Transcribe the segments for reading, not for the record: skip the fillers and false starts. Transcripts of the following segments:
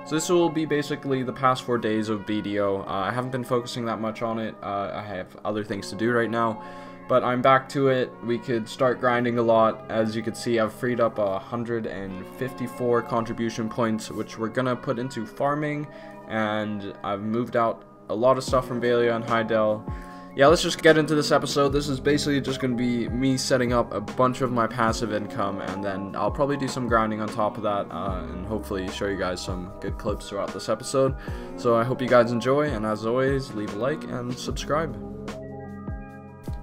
So this will be basically the past 4 days of BDO. I haven't been focusing that much on it. I have other things to do right now, but I'm back to it. We could start grinding a lot. As you can see, I've freed up 154 contribution points, which we're gonna put into farming, and I've moved out a lot of stuff from Valia and Hydel. Yeah, let's just get into this episode. This is basically just going to be me setting up a bunch of my passive income, and then I'll probably do some grinding on top of that, and hopefully show you guys some good clips throughout this episode. So I hope you guys enjoy, and as always, leave a like and subscribe.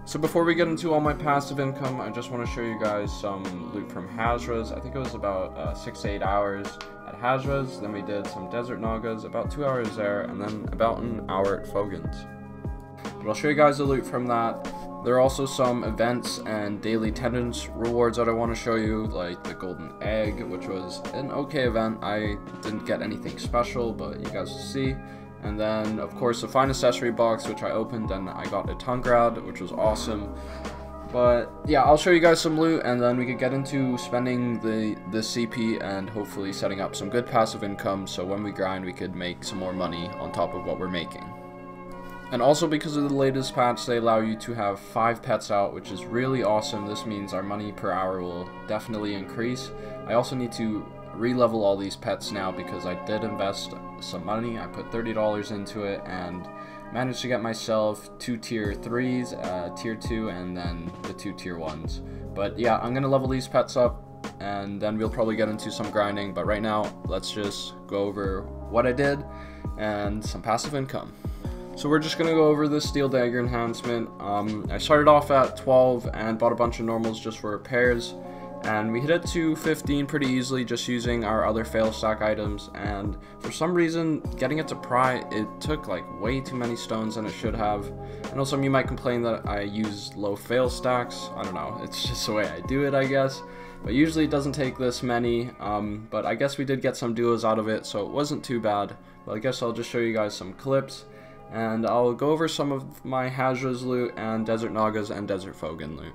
So before we get into all my passive income, I just want to show you guys some loot from Hazras. I think it was about 6 to 8 hours at Hazras, then we did some Desert Nagas, about 2 hours there, and then about an hour at Fogan's. But I'll show you guys the loot from that. There are also some events and daily attendance rewards that I want to show you, like the golden egg, which was an okay event. I didn't get anything special, but you guys will see. And then, of course, the fine accessory box, which I opened, and I got a Tungrad, which was awesome. But yeah, I'll show you guys some loot, and then we could get into spending the CP and hopefully setting up some good passive income, so when we grind, we could make some more money on top of what we're making. And also, because of the latest patch, they allow you to have 5 pets out, which is really awesome. This means our money per hour will definitely increase. I also need to re-level all these pets now because I did invest some money. I put $30 into it and managed to get myself 2 tier 3s, tier 2, and then the 2 tier 1s. But yeah, I'm going to level these pets up, and then we'll probably get into some grinding. But right now, let's just go over what I did and some passive income. So we're just going to go over the steel dagger enhancement. I started off at 12 and bought a bunch of normals just for repairs, and we hit it to 15 pretty easily just using our other fail stack items. And for some reason, getting it to pry, it took like way too many stones than it should have. I know some of you might complain that I use low fail stacks. I don't know, it's just the way I do it, I guess. But usually it doesn't take this many, but I guess we did get some duos out of it, so it wasn't too bad. But I guess I'll just show you guys some clips, and I'll go over some of my Hazras loot and Desert Nagas and Desert Fogan loot.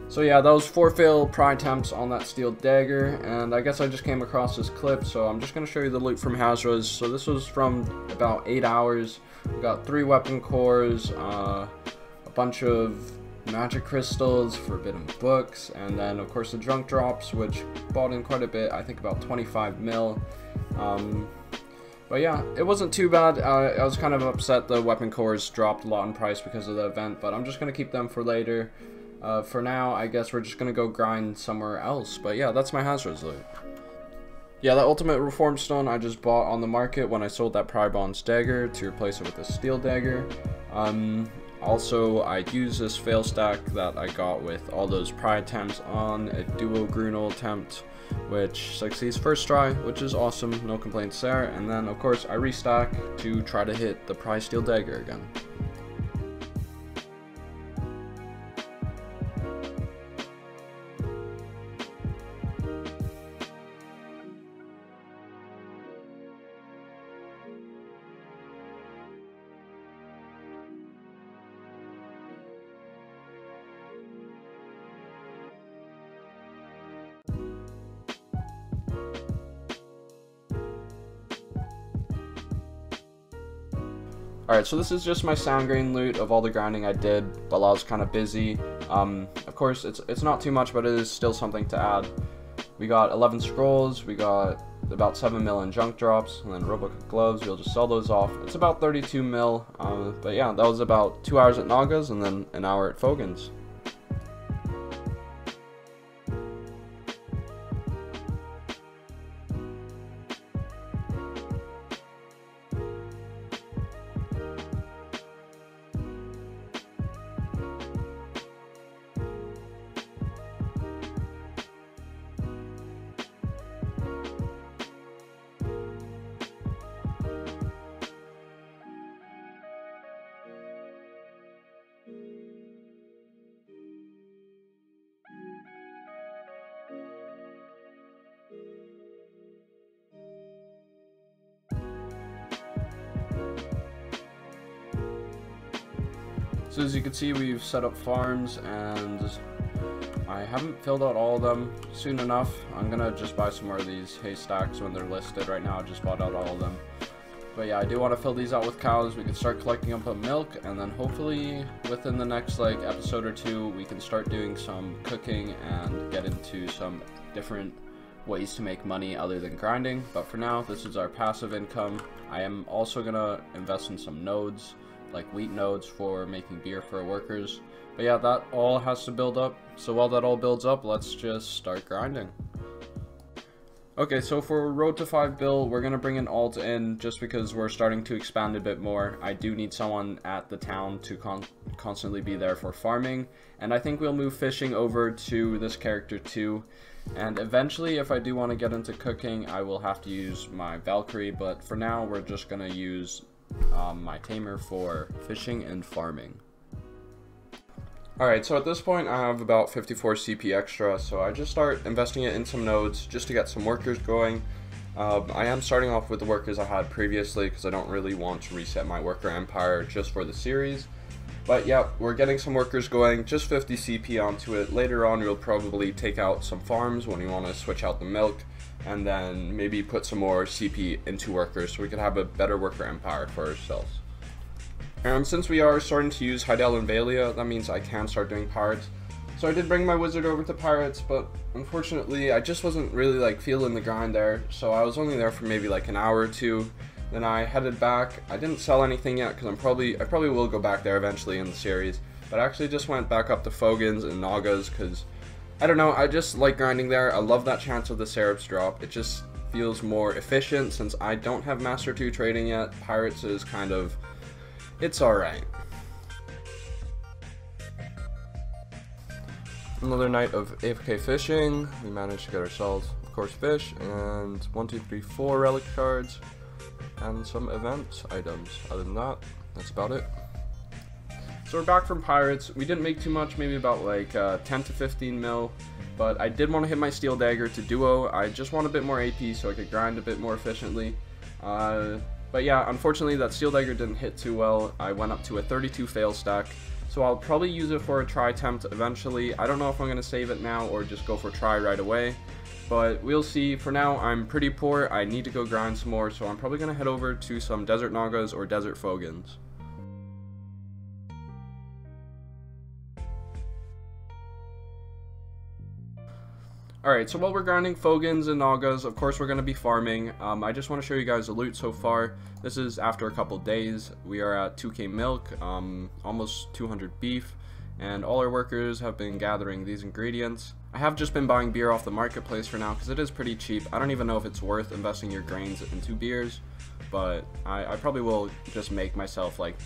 So yeah, that was 4 fail pry attempts on that steel dagger, and I guess I just came across this clip, so I'm just going to show you the loot from Hazras. So this was from about 8 hours. We got 3 weapon cores, a bunch of magic crystals, forbidden books, and then of course the junk drops, which bought in quite a bit, I think about 25 mil. But yeah, it wasn't too bad. I was kind of upset the weapon cores dropped a lot in price because of the event, but I'm just going to keep them for later. For now, I guess we're just going to go grind somewhere else. But yeah, that's my Hazras loot. Yeah, that ultimate reform stone I just bought on the market when I sold that Prybon's dagger to replace it with a steel dagger. Also, I used this fail stack that I got with all those pry attempts on a duo Grunel attempt, which succeeds first try, which is awesome, no complaints there. And then of course I restack to try to hit the pry steel dagger again. Alright, so this is just my sound grain loot of all the grinding I did while I was kind of busy. Of course, it's not too much, but it is still something to add. We got 11 scrolls, we got about 7 mil in junk drops, and then Robocook gloves. We'll just sell those off. It's about 32 mil, but yeah, that was about 2 hours at Nagas and then an hour at Fogan's. So as you can see, we've set up farms, and I haven't filled out all of them. Soon enough, I'm gonna just buy some more of these haystacks when they're listed. Right now I just bought out all of them. But yeah, I do want to fill these out with cows. We can start collecting up on milk, and then hopefully within the next like episode or two, we can start doing some cooking and get into some different ways to make money other than grinding. But for now, this is our passive income. I am also gonna invest in some nodes, like wheat nodes for making beer for our workers. But yeah, that all has to build up. So while that all builds up, let's just start grinding. Okay, so for Road to 5 build, we're going to bring an alt in just because we're starting to expand a bit more. I do need someone at the town to constantly be there for farming, and I think we'll move fishing over to this character too. And eventually, if I do want to get into cooking, I will have to use my Valkyrie, but for now, we're just going to use my tamer for fishing and farming. Alright, so at this point I have about 54 CP extra, so I just start investing it in some nodes just to get some workers going. I am starting off with the workers I had previously because I don't really want to reset my worker empire just for the series. But yeah, we're getting some workers going, just 50 CP onto it. Later on we'll probably take out some farms when we want to switch out the milk, and then maybe put some more CP into workers so we can have a better worker empire for ourselves. Since we are starting to use Heidel and Valia, that means I can start doing pirates. So I did bring my wizard over to pirates, but unfortunately I just wasn't really like feeling the grind there, so I was only there for maybe like an hour or two. Then I headed back. I didn't sell anything yet because I probably will go back there eventually in the series, but I actually just went back up to Fogans and Nagas because I don't know, I just like grinding there. I love that chance of the Syrups drop. It just feels more efficient. Since I don't have Master 2 trading yet, pirates is kind of, it's alright. Another night of AFK fishing. We managed to get ourselves, of course, fish and 1, 2, 3, 4 relic cards and some event items. Other than that, that's about it. So we're back from pirates. We didn't make too much, maybe about like 10 to 15 mil, but I did want to hit my steel dagger to duo. I just want a bit more AP so I could grind a bit more efficiently. But yeah, unfortunately that steel dagger didn't hit too well. I went up to a 32 fail stack, so I'll probably use it for a try attempt eventually. I don't know if I'm going to save it now or just go for try right away, but we'll see. For now, I'm pretty poor. I need to go grind some more, so I'm probably going to head over to some desert Nagas or desert Fogans. Alright, so while we're grinding Fogans and Nagas, of course we're going to be farming. I just want to show you guys the loot so far. This is after a couple days. We are at 2k milk, almost 200 beef, and all our workers have been gathering these ingredients. I have just been buying beer off the marketplace for now because it is pretty cheap. I don't even know if it's worth investing your grains into beers, but I probably will just make myself like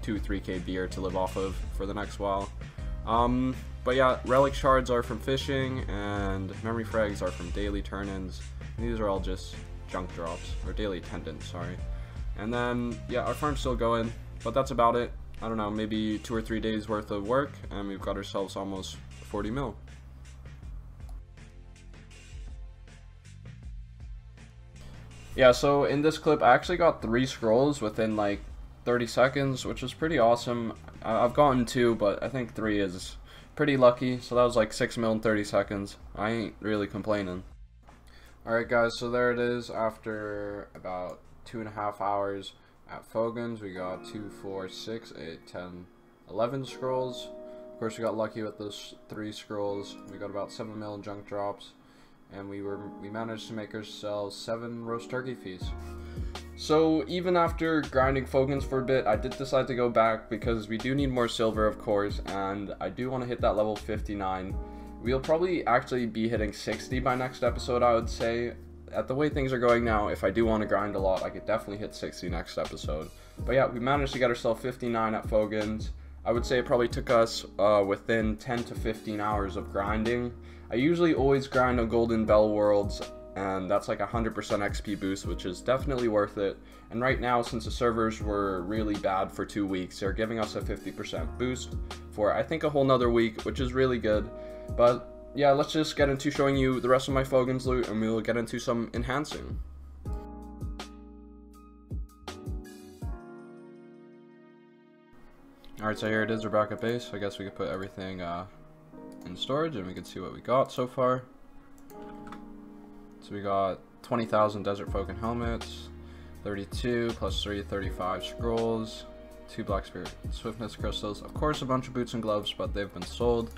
2-3k beer to live off of for the next while. But yeah, relic shards are from fishing, and memory frags are from daily turn-ins. These are all just junk drops, or daily attendance, sorry. And then, yeah, our farm's still going, but that's about it. I don't know, maybe 2 or 3 days worth of work, and we've got ourselves almost 40 mil. Yeah, so in this clip, I actually got 3 scrolls within like 30 seconds, which is pretty awesome. I've gotten 2, but I think 3 is pretty lucky. So that was like 6 mil in 30 seconds. I ain't really complaining. Alright guys, so there it is after about 2.5 hours at Fogans. We got 2, 4, 6, 8, 10, 11 scrolls. Of course we got lucky with those 3 scrolls. We got about 7 mil in junk drops, and we managed to make ourselves 7 roast turkey feasts. So even after grinding Fogans for a bit, I did decide to go back because we do need more silver, of course, and I do want to hit that level 59. We'll probably actually be hitting 60 by next episode, I would say. At the way things are going now, if I do want to grind a lot, I could definitely hit 60 next episode. But yeah, we managed to get ourselves 59 at Fogans. I would say it probably took us within 10 to 15 hours of grinding. I usually always grind on Golden Bell Worlds, and that's like 100% XP boost, which is definitely worth it. And right now, since the servers were really bad for 2 weeks, they're giving us a 50% boost for I think a whole nother week, which is really good. But yeah, let's just get into showing you the rest of my Fogans loot, and we will get into some enhancing. Alright, so here it is, we're back at base. I guess we could put everything in storage and we can see what we got so far. So we got 20,000 Desert Falcon helmets, 32 plus 3, 35 scrolls, 2 Black Spirit Swiftness crystals, of course a bunch of boots and gloves, but they've been sold,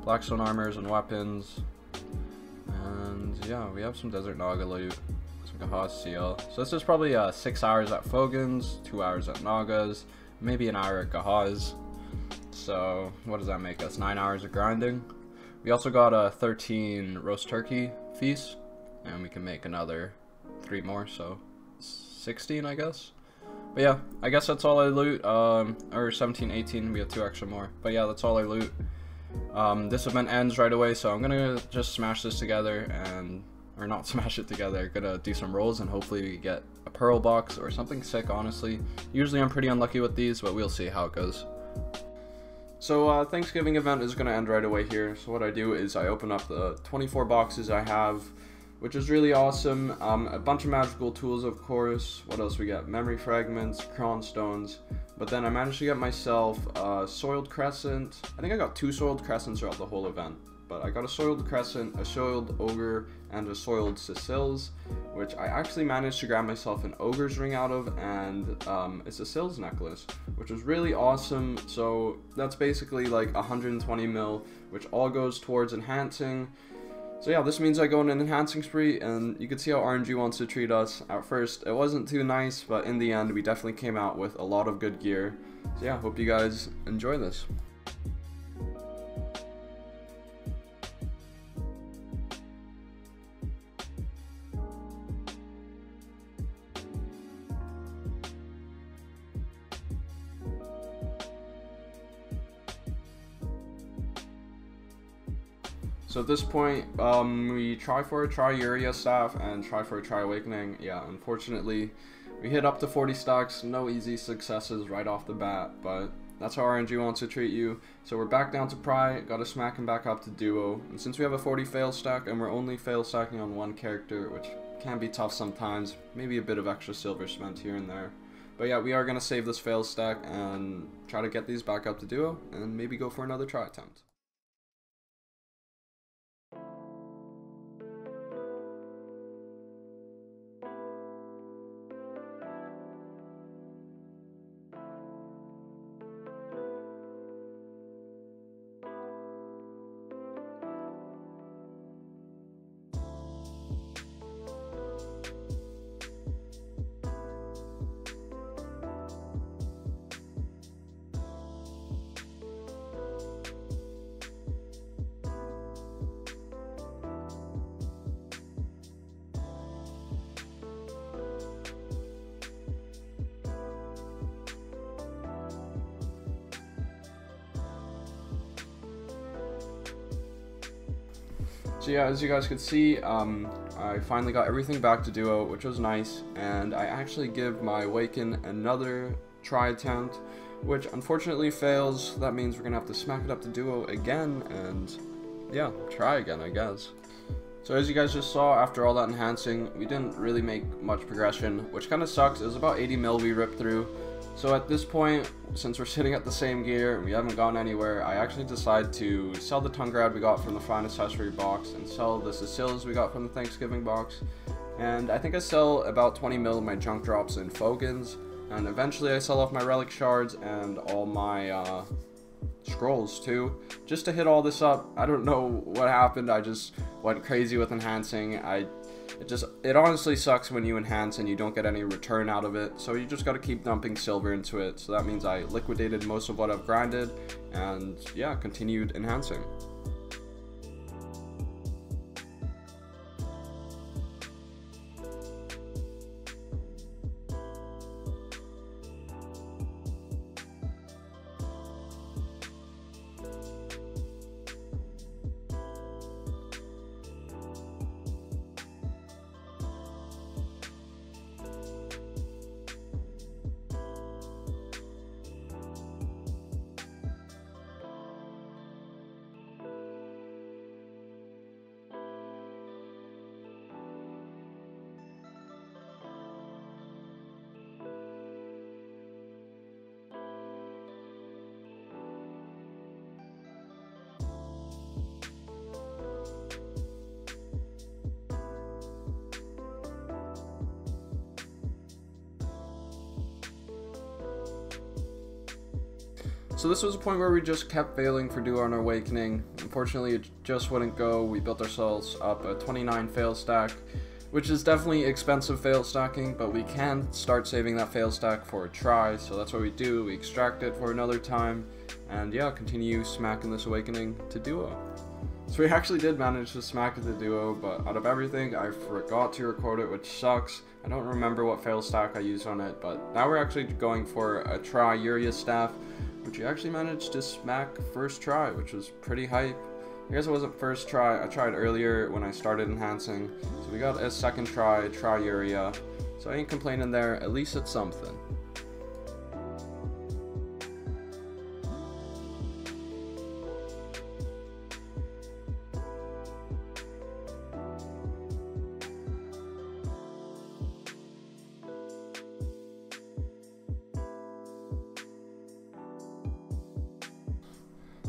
Blackstone armors and weapons, and yeah, we have some Desert Naga loot, some Gahaz Seal. So this is probably 6 hours at Fogan's, 2 hours at Naga's, maybe an hour at Gahaz. So what does that make us? 9 hours of grinding. We also got a 13 roast turkey feast, and we can make another 3 more, so 16 I guess. But yeah, I guess that's all I loot. Or 17, 18, we have 2 extra more. But yeah, that's all I loot. This event ends right away, so I'm gonna just smash this together and, or not smash it together, gonna do some rolls and hopefully we get a pearl box or something sick, honestly. Usually I'm pretty unlucky with these, but we'll see how it goes. So Thanksgiving event is gonna end right away here. So what I do is I open up the 24 boxes I have, which is really awesome. A bunch of magical tools, of course. What else we got? Memory fragments, cron stones. But then I managed to get myself a soiled crescent. I think I got 2 soiled crescents throughout the whole event. But I got a soiled crescent, a soiled ogre, and a soiled Cecil's, which I actually managed to grab myself an ogre's ring out of, and a Cecil's necklace, which was really awesome. So that's basically like 120 mil, which all goes towards enhancing. So yeah, this means I go on an enhancing spree, and you can see how RNG wants to treat us. At first, it wasn't too nice, but in the end, we definitely came out with a lot of good gear. So yeah, hope you guys enjoy this. So at this point, we try for a Tri-Uria staff and try for a Tri-Awakening. Yeah, unfortunately, we hit up to 40 stacks, no easy successes right off the bat, but that's how RNG wants to treat you. So we're back down to Pri, gotta smack him back up to Duo. And since we have a 40 fail stack and we're only fail stacking on 1 character, which can be tough sometimes, maybe a bit of extra silver spent here and there. But yeah, we are gonna save this fail stack and try to get these back up to Duo and maybe go for another try attempt. So yeah, as you guys could see, I finally got everything back to Duo, which was nice, and I actually give my Awaken another try attempt, which unfortunately fails. That means we're gonna have to smack it up to Duo again, and yeah, try again, I guess. So as you guys just saw, after all that enhancing, we didn't really make much progression, which kind of sucks. It was about 80 mil we ripped through. So at this point, since we're sitting at the same gear and we haven't gone anywhere, I actually decided to sell the Tungrad we got from the Fine Accessory box and sell the Cecil's we got from the Thanksgiving box. And I think I sell about 20 mil of my junk drops in Fogan's, and eventually I sell off my relic shards and all my scrolls too, just to hit all this up. I don't know what happened, I just went crazy with enhancing. It honestly sucks when you enhance and you don't get any return out of it, so you just gotta keep dumping silver into it. So that means I liquidated most of what I've grinded, and yeah, continued enhancing. So this was a point where we just kept failing for Duo on our Awakening. Unfortunately, it just wouldn't go. We built ourselves up a 29 fail stack, which is definitely expensive fail stacking, but we can start saving that fail stack for a try. So that's what we do. We extract it for another time, and yeah, continue smacking this Awakening to Duo. So we actually did manage to smack it to Duo, but out of everything, I forgot to record it, which sucks. I don't remember what fail stack I used on it, but now we're actually going for a try Uria staff, which we actually managed to smack first try, which was pretty hype. I guess it wasn't first try, I tried earlier when I started enhancing. So we got a second try Uria, so I ain't complaining there, at least it's something.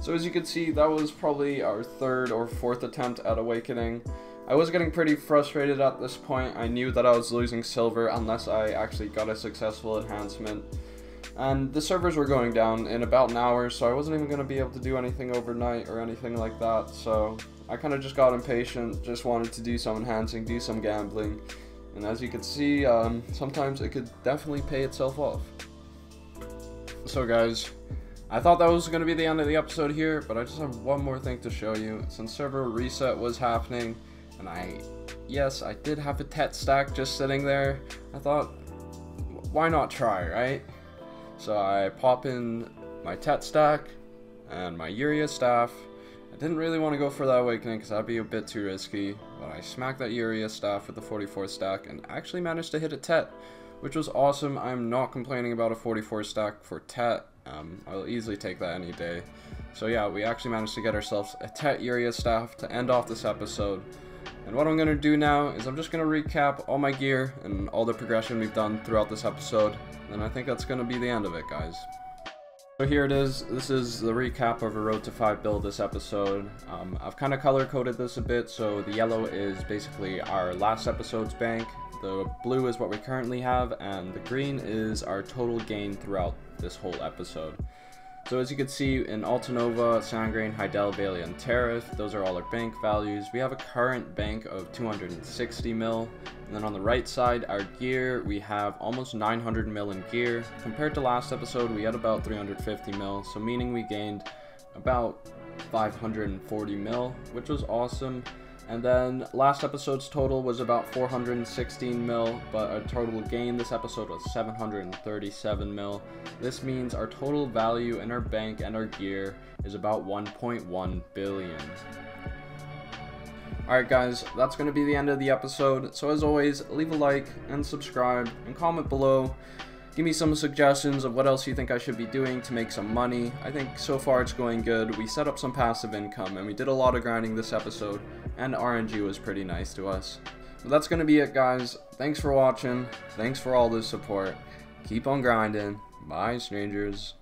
So as you can see, that was probably our third or fourth attempt at Awakening. I was getting pretty frustrated at this point. I knew that I was losing silver unless I actually got a successful enhancement. And the servers were going down in about an hour, so I wasn't even going to be able to do anything overnight or anything like that. So I kind of just got impatient, just wanted to do some enhancing, do some gambling. And as you can see, sometimes it could definitely pay itself off. So guys, I thought that was going to be the end of the episode here, but I just have one more thing to show you. Since server reset was happening, and yes, I did have a Tet stack just sitting there, I thought, why not try, right? So I pop in my Tet stack and my Uria staff. I didn't really want to go for that Awakening because that'd be a bit too risky, but I smacked that Uria staff with the 44 stack and actually managed to hit a Tet, which was awesome. I'm not complaining about a 44 stack for Tet. I'll easily take that any day. So yeah, we actually managed to get ourselves a Tet Uria staff to end off this episode. And what I'm going to do now is I'm just going to recap all my gear and all the progression we've done throughout this episode. And I think that's going to be the end of it, guys. So here it is. This is the recap of a Road to 5 build this episode. I've kind of color coded this a bit, so the yellow is basically our last episode's bank. The blue is what we currently have, and the green is our total gain throughout this whole episode. So as you can see, in Altanova, Sangrain, Heidel, Bailey, and Tariff, those are all our bank values. We have a current bank of 260 mil, and then on the right side, our gear, we have almost 900 mil in gear. Compared to last episode, we had about 350 mil, so meaning we gained about 540 mil, which was awesome. And then last episode's total was about 416 mil, but our total gain this episode was 737 mil. This means our total value in our bank and our gear is about 1.1 billion. Alright guys, that's going to be the end of the episode. So as always, leave a like and subscribe and comment below. Give me some suggestions of what else you think I should be doing to make some money. I think so far it's going good. We set up some passive income and we did a lot of grinding this episode, and RNG was pretty nice to us. So that's going to be it, guys. Thanks for watching. Thanks for all the support. Keep on grinding. Bye, strangers.